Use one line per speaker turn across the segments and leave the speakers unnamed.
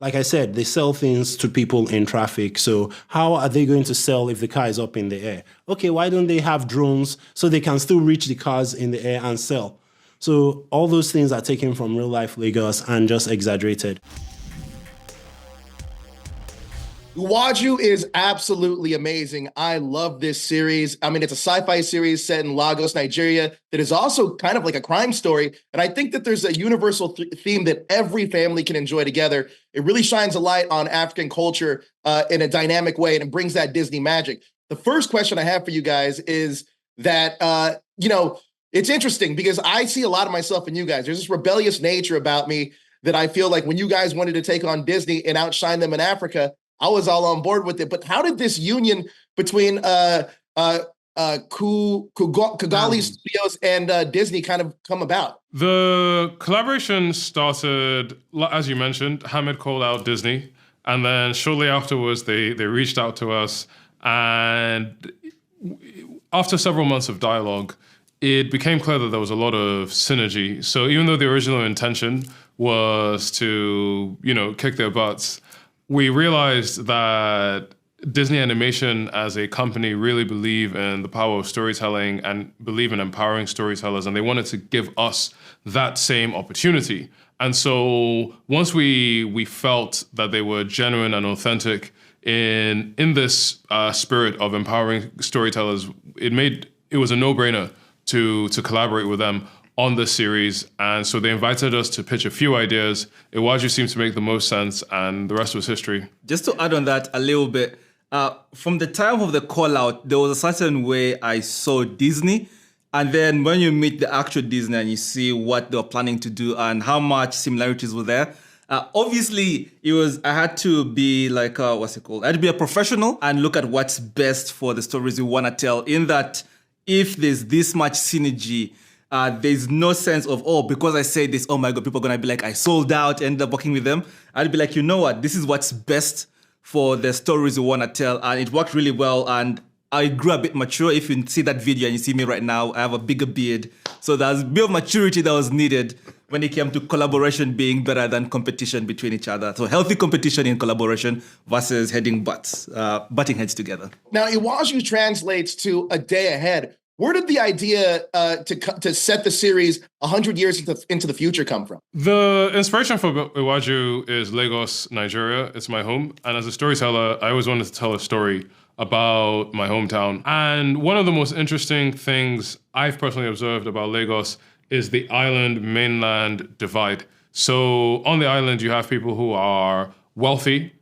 like I said, they sell things to people in traffic. So how are they going to sell if the car is up in the air? Okay, why don't they have drones so they can still reach the cars in the air and sell? So all those things are taken from real life Lagos and just exaggerated.
Iwájú is absolutely amazing. I love this series. I mean, it's a sci-fi series set in Lagos, Nigeria, that is also kind of like a crime story. And I think that there's a universal theme that every family can enjoy together. It really shines a light on African culture in a dynamic way, and it brings that Disney magic. The first question I have for you guys is that, it's interesting because I see a lot of myself in you guys. There's this rebellious nature about me that I feel like when you guys wanted to take on Disney and outshine them in Africa, I was all on board with it. But how did this union between Kigali Studios and Disney kind of come about?
The collaboration started, as you mentioned, Hamid called out Disney, and then shortly afterwards they reached out to us, and after several months of dialogue, it became clear that there was a lot of synergy. So even though the original intention was to, kick their butts, we realized that Disney Animation as a company really believe in the power of storytelling and believe in empowering storytellers, and they wanted to give us that same opportunity. And so once we felt that they were genuine and authentic in this spirit of empowering storytellers, it was a no-brainer to collaborate with them on this series. And so they invited us to pitch a few ideas. Iwájú seemed to make the most sense, and the rest was history.
Just to add on that a little bit, from the time of the call out, there was a certain way I saw Disney. And then when you meet the actual Disney and you see what they were planning to do and how much similarities were there, obviously I had to be like, I had to be a professional and look at what's best for the stories you want to tell, in that if there's this much synergy, there's no sense of, because I say this, oh my God, people are going to be like, I sold out, end up working with them. I'd be like, you know what? This is what's best for the stories you want to tell. And it worked really well. And I grew a bit mature. If you see that video and you see me right now, I have a bigger beard. So there's a bit of maturity that was needed when it came to collaboration being better than competition between each other. So healthy competition in collaboration versus butting heads together.
Now, Iwájú translates to a day ahead. Where did the idea to set the series 100 years into the future come from?
The inspiration for Iwájú is Lagos, Nigeria. It's my home. And as a storyteller, I always wanted to tell a story about my hometown. And one of the most interesting things I've personally observed about Lagos is the island-mainland divide. So on the island, you have people who are wealthy,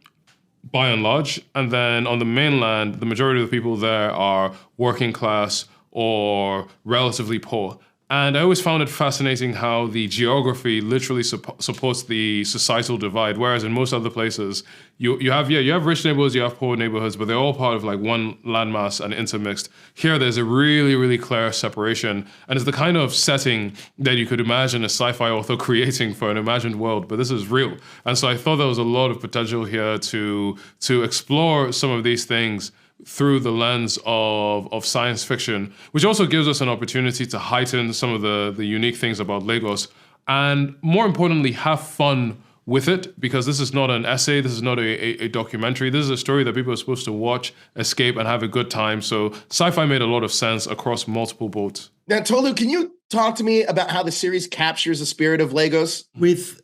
by and large. And then on the mainland, the majority of the people there are working class or relatively poor. And I always found it fascinating how the geography literally supports the societal divide, whereas in most other places, you have rich neighborhoods, you have poor neighborhoods, but they're all part of like one landmass and intermixed. Here, there's a really, really clear separation, and it's the kind of setting that you could imagine a sci-fi author creating for an imagined world, but this is real. And so I thought there was a lot of potential here to explore some of these things through the lens of science fiction, which also gives us an opportunity to heighten some of the unique things about Lagos, and more importantly, have fun with it, because this is not an essay, this is not a documentary, this is a story that people are supposed to watch, escape, and have a good time. So sci-fi made a lot of sense across multiple boats.
Now, Tolu, can you talk to me about how the series captures the spirit of Lagos?
With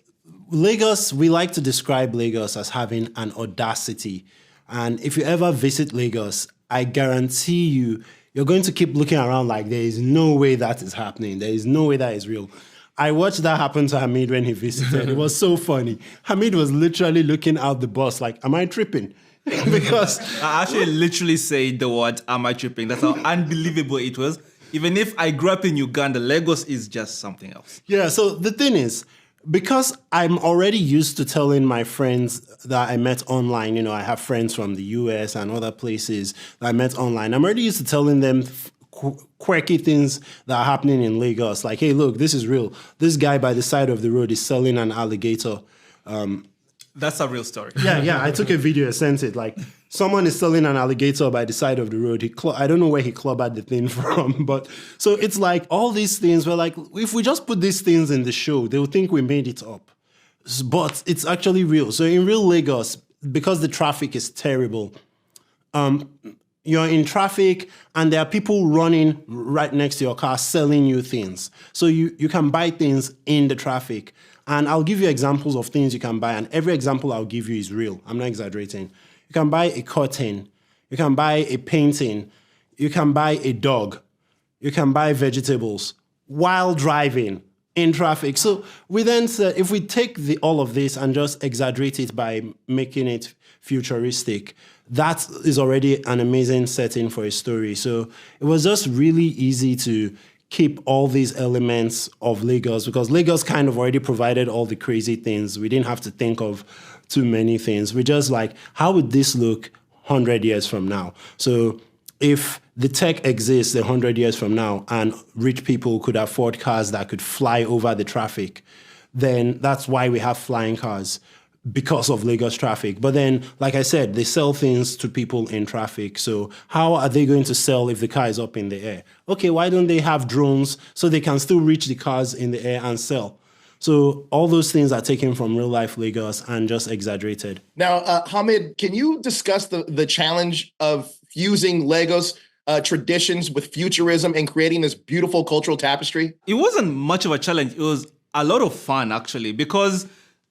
Lagos, we like to describe Lagos as having an audacity. And if you ever visit Lagos, I guarantee you're going to keep looking around like there is no way that is happening. There is no way that is real. I watched that happen to Hamid when he visited. It was so funny. Hamid was literally looking out the bus like, am I tripping? Because
I actually literally said the word, am I tripping? That's how unbelievable it was. Even if I grew up in Uganda, Lagos is just something else.
Yeah, so the thing is, because I'm already used to telling my friends that I met online, I have friends from the US and other places that I met online. I'm already used to telling them quirky things that are happening in Lagos. Like, hey, look, this is real. This guy by the side of the road is selling an alligator.
That's a real story.
Yeah. I took a video and sent it. Like, someone is selling an alligator by the side of the road. I don't know where he clobbered the thing from. But so it's like all these things were like, if we just put these things in the show, they will think we made it up. but it's actually real. So in real Lagos, because the traffic is terrible, you're in traffic and there are people running right next to your car selling you things. So you can buy things in the traffic. And I'll give you examples of things you can buy. And every example I'll give you is real. I'm not exaggerating. You can buy a curtain. You can buy a painting. You can buy a dog. You can buy vegetables while driving in traffic. So we then said, if we take all of this and just exaggerate it by making it futuristic, that is already an amazing setting for a story. So it was just really easy to keep all these elements of Lagos because Lagos kind of already provided all the crazy things. We didn't have to think of too many things. We just like, how would this look 100 years from now? So if the tech exists 100 years from now and rich people could afford cars that could fly over the traffic, then that's why we have flying cars, because of Lagos traffic. But then, like I said, they sell things to people in traffic. So how are they going to sell if the car is up in the air? Okay, why don't they have drones so they can still reach the cars in the air and sell? So all those things are taken from real life Lagos and just exaggerated.
Now, Hamid, can you discuss the challenge of fusing Lagos traditions with futurism and creating this beautiful cultural tapestry?
It wasn't much of a challenge. It was a lot of fun, actually, because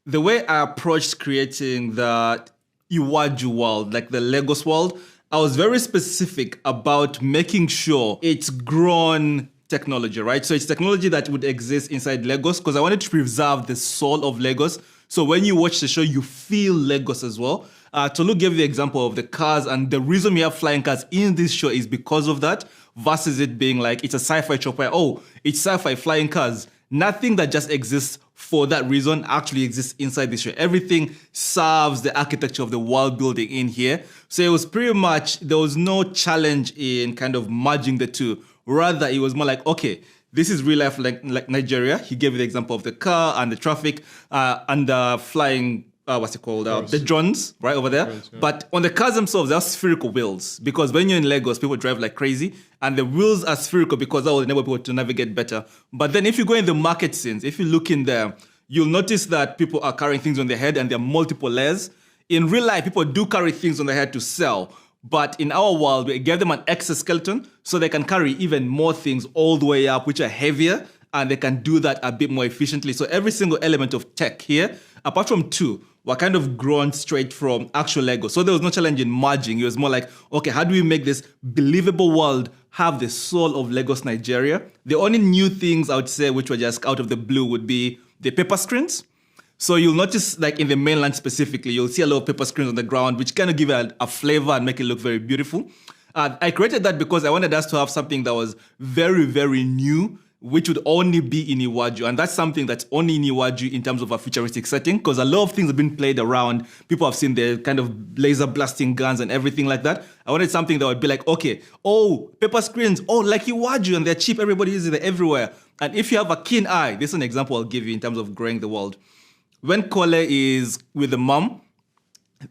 the way I approached creating the Iwájú world, like the Lagos world, I was very specific about making sure it's grown technology, right? So it's technology that would exist inside Lagos because I wanted to preserve the soul of Lagos. So when you watch the show, you feel Lagos as well. Tolu gave the example of the cars, and the reason we have flying cars in this show is because of that, versus it being like, it's a sci-fi trope where, oh, it's sci-fi flying cars. Nothing that just exists for that reason actually exists inside this show. Everything serves the architecture of the world building in here. So it was pretty much, there was no challenge in kind of merging the two. Rather, it was more like, okay, this is real life like Nigeria. He gave you the example of the car and the traffic and the flying, the drones right over there. Drones, yeah. But on the cars themselves, they're spherical wheels because when you're in Lagos, people drive like crazy and the wheels are spherical because that will enable people to navigate better. But then if you go in the market scenes, if you look in there, you'll notice that people are carrying things on their head and there are multiple layers. In real life, people do carry things on their head to sell. But in our world, we give them an exoskeleton so they can carry even more things all the way up, which are heavier, and they can do that a bit more efficiently. So every single element of tech here, apart from two, were kind of grown straight from actual Lego. So there was no challenge in merging. It was more like, okay, how do we make this believable world have the soul of Lagos Nigeria? The only new things I would say, which were just out of the blue, would be the paper screens. So you'll notice, like in the mainland specifically, you'll see a lot of paper screens on the ground, which kind of give it a flavor and make it look very beautiful. I created that because I wanted us to have something that was very, very new, which would only be in Iwájú. And that's something that's only in Iwájú in terms of a futuristic setting, because a lot of things have been played around. People have seen the kind of laser blasting guns and everything like that. I wanted something that would be like, okay, oh, paper screens, oh, like Iwájú, and they're cheap, everybody uses it everywhere. And if you have a keen eye, this is an example I'll give you in terms of growing the world. When Kole is with the mom,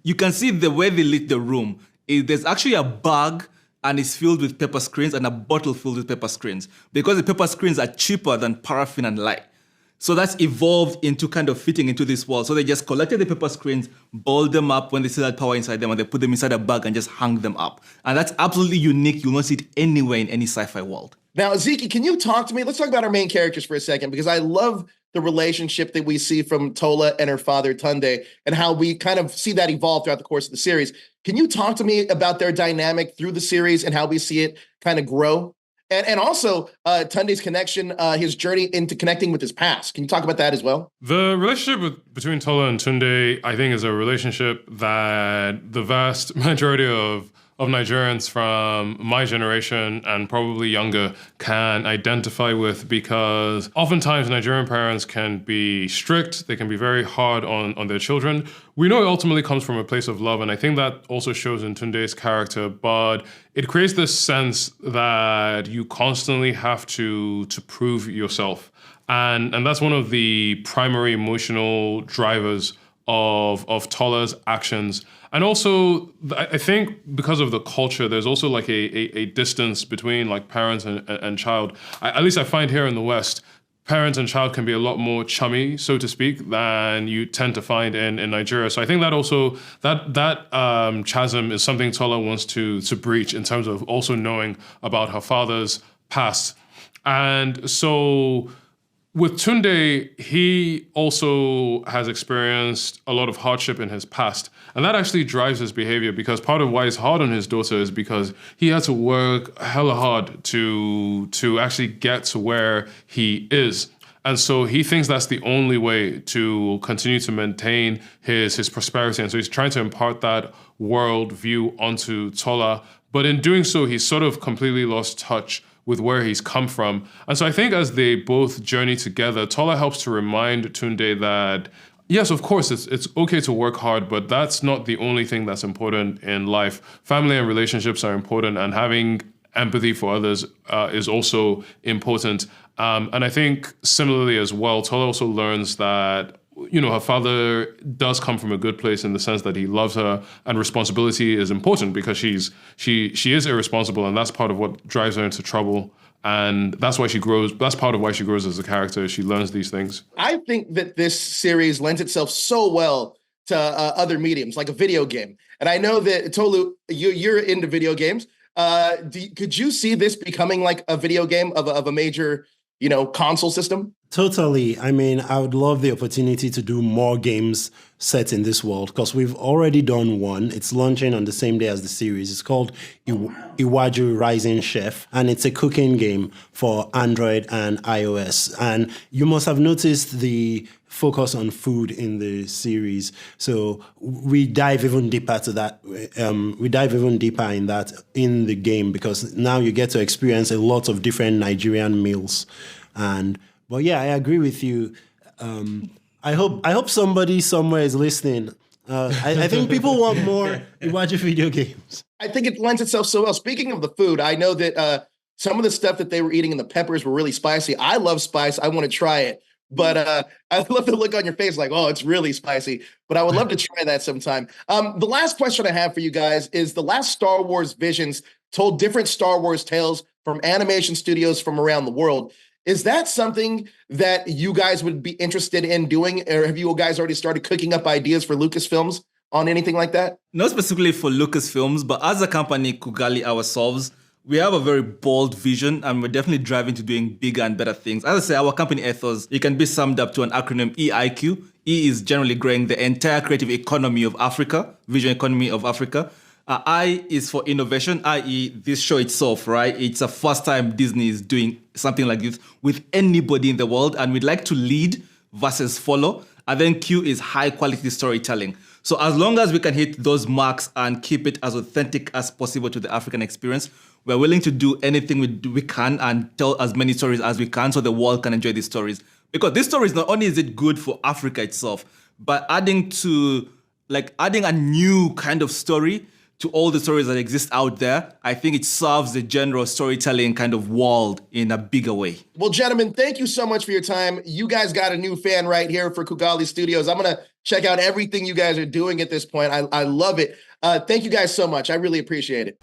you can see the way they lit the room. There's actually a bag and it's filled with paper screens and a bottle filled with paper screens because the paper screens are cheaper than paraffin and light. So that's evolved into kind of fitting into this wall. So they just collected the paper screens, boiled them up when they still had power inside them, and they put them inside a bag and just hung them up. And that's absolutely unique. You'll not see it anywhere in any sci-fi world.
Now, Ziki, can you talk to me? Let's talk about our main characters for a second, because I love the relationship that we see from Tola and her father, Tunde, and how we kind of see that evolve throughout the course of the series. Can you talk to me about their dynamic through the series and how we see it kind of grow? And also Tunde's connection, his journey into connecting with his past. Can you talk about that as well?
The relationship between Tola and Tunde, I think, is a relationship that the vast majority of Nigerians from my generation and probably younger can identify with, because oftentimes Nigerian parents can be strict, they can be very hard on their children. We know it ultimately comes from a place of love, and I think that also shows in Tunde's character, but it creates this sense that you constantly have to prove yourself. And that's one of the primary emotional drivers of Tola's actions. And also, I think because of the culture, there's also like a distance between like parents and child. At least I find here in the West, parent and child can be a lot more chummy, so to speak, than you tend to find in Nigeria. So I think that also that chasm is something Tola wants to breach in terms of also knowing about her father's past. And so with Tunde, he also has experienced a lot of hardship in his past. And that actually drives his behavior, because part of why he's hard on his daughter is because he had to work hella hard to actually get to where he is. And so he thinks that's the only way to continue to maintain his prosperity. And so he's trying to impart that world view onto Tola. But in doing so, he's sort of completely lost touch with where he's come from. And so I think as they both journey together, Tola helps to remind Tunde that, yes, of course, it's okay to work hard, but that's not the only thing that's important in life. Family and relationships are important, and having empathy for others is also important. And I think similarly as well, Tola also learns that, you know, her father does come from a good place in the sense that he loves her, and responsibility is important because she is irresponsible, and that's part of what drives her into trouble. And that's why she grows. That's part of why she grows as a character. She learns these things.
I think that this series lends itself so well to other mediums, like a video game. And I know that Tolu, you're into video games. Could you see this becoming like a video game of a major, you know, console system?
Totally. I mean, I would love the opportunity to do more games set in this world, because we've already done one. It's launching on the same day as the series. It's called Iwájú Rising Chef, and it's a cooking game for Android and iOS. And you must have noticed the focus on food in the series. So we dive even deeper to that. We dive even deeper in that in the game, because now you get to experience a lot of different Nigerian meals. But yeah, I agree with you. I hope somebody somewhere is listening. I think people want more Iwájú video games.
I think it lends itself so well. Speaking of the food, I know that some of the stuff that they were eating and the peppers were really spicy. I love spice. I want to try it. But I love the look on your face like, oh, it's really spicy. But I would love to try that sometime. The last question I have for you guys is, the last Star Wars Visions told different Star Wars tales from animation studios from around the world. Is that something that you guys would be interested in doing? Or have you guys already started cooking up ideas for Lucasfilms on anything like that?
Not specifically for Lucasfilms, but as a company, Kugali ourselves, we have a very bold vision, and we're definitely driving to doing bigger and better things. As I say, our company ethos, it can be summed up to an acronym EIQ. E is generally growing the entire creative economy of Africa, vision economy of Africa. I is for innovation, i.e. this show itself, right? It's the first time Disney is doing something like this with anybody in the world, and we'd like to lead versus follow. And then Q is high quality storytelling. So as long as we can hit those marks and keep it as authentic as possible to the African experience, we're willing to do anything we can and tell as many stories as we can so the world can enjoy these stories. Because these stories, not only is it good for Africa itself, but adding a new kind of story to all the stories that exist out there, I think it serves the general storytelling kind of world in a bigger way.
Well, gentlemen, thank you so much for your time. You guys got a new fan right here for Kugali Studios. I'm going to check out everything you guys are doing at this point. I love it. Thank you guys so much. I really appreciate it.